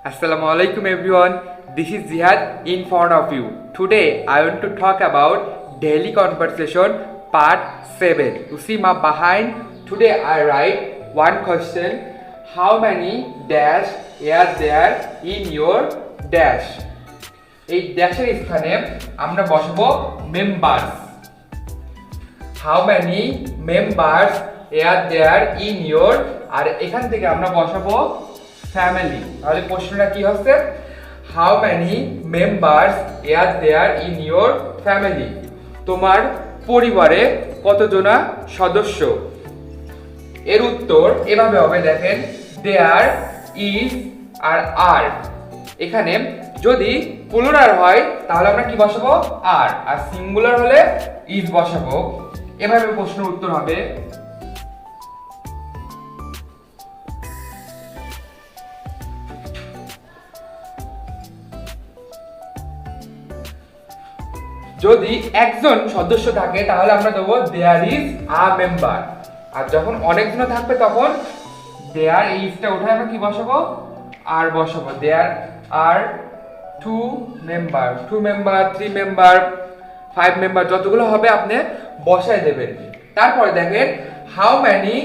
Assalamu alaikum everyone. This is Zihad in front of you. Today I want to talk about daily conversation part 7. You see my behind. Today I write one question. How many dash are there in your dash? এই ড্যাশের স্থানে আমরা বসাবো members. How many members are there in your, আর এখান থেকে আমরা বসাবো family. তাহলে প্রশ্নটা কি হচ্ছে? How many members are there in your family? তোমার পরিবারে কতজন সদস্য? এর উত্তর এভাবে হবে, দেখেন, there is আর are। এখানে যদি প্লুরাল হয় তাহলে আমরা কি বসাবো? আর সিঙ্গুলার হলে is বসাবো। এভাবে প্রশ্নের উত্তর হবে। যদি একজন সদস্য থাকে তাহলে আমরা দেবো দেয়ার ইজ আ মেম্বার, আর যখন অনেকজন থাকবে তখন দেয়ার ইজটা উঠে আমরা কি বসাবো? আর বসাবো। There are two member, 3 member, 5 member, যতগুলো হবে আপনি বসায় দেবেন। তারপরে দেখেন, how many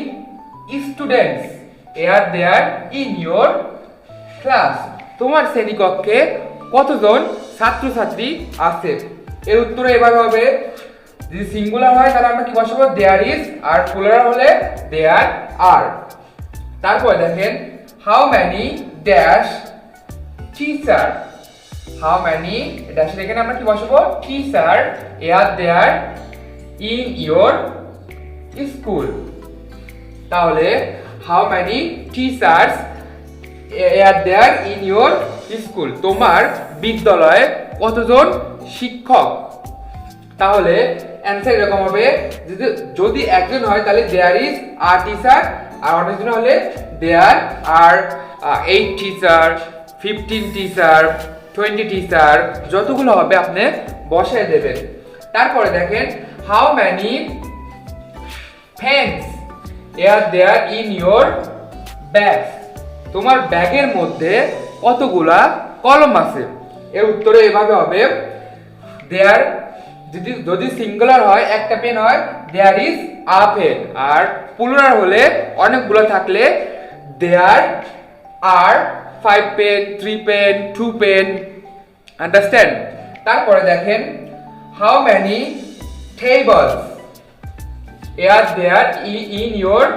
students are there in your class? তোমার শ্রেণীকক্ষে কতজন ছাত্রছাত্রী আছে? এর উত্তর এভাবে হবে, যদি সিঙ্গুলার হয় তাহলে আমরা কি বসাবো? দেয়ার ইজ, আর প্লুরাল হলে দেয়ার আর। তারপরে দেখেন, how many dash teacher? How many ড্যাশের এখানে আমরা কি বসাবো? Teacher are there in your school. তাহলে how many teachers are there in your school? তোমার বিদ্যালয়ে কতজন শিক্ষক? তাহলে অ্যান্সার এরকম হবে, যদি একজন হয় তাহলে দেয়ার ইজ আ টিচার, আর অনেকজন হলে there are 8 teacher, 15 teacher, 20 teacher, যতগুলো হবে আপনি বসায় দেবেন। তারপরে দেখেন, how many pens are there in your bag? তোমার ব্যাগের মধ্যে কতগুলা কলম আছে? এর উত্তরে এভাবে হবে, দেয়ার, যদি সিঙ্গুলার হয় একটা পেন হয় দেয়ার ইজ আ পেন, আর প্লুরাল হলে অনেকগুলো থাকলে there are 5 pen, 3 pen, 2 pen. Understand? তারপরে দেখেন, how many tables are there in your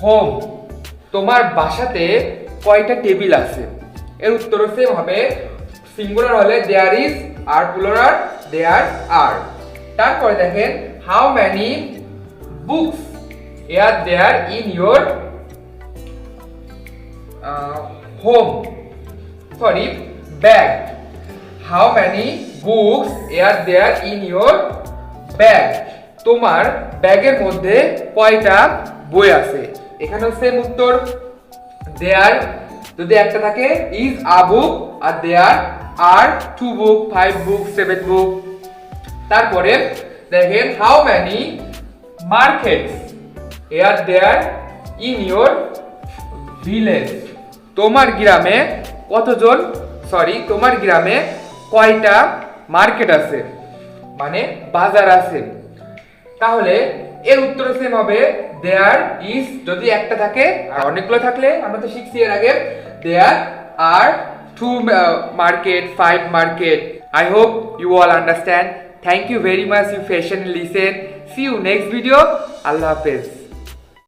home? তোমার বাসাতে কয়টা টেবিল আছে? এর উত্তর সেম হবে, সিঙ্গুলার হলে there is, R plural there are. তারপরে দেখেন, how many books are there in your home, sorry bag? How many books are there in your bag? তোমার ব্যাগের মধ্যে কয়টা বই আছে? এখানেও সেম উত্তর, দেয়ার যদি একটা থাকে is a book, R there R 2 book, 5 book, 7 book. তারপরে দেখেন, how many markets are there in your village? তোমার গ্রামে তোমার গ্রামে কয়টা মার্কেট আছে, মানে বাজার আছে? তাহলে এর উত্তর সেম হবে, দেয়ার ইজ যদি একটা থাকে, আর অনেকগুলো থাকলে আমরা তো শিখছি এর আগে, দেয়ার আর 2 market, 5 market. I hope you all understand. Thank you very much. You patiently listen. See you next video. Allah Hafiz.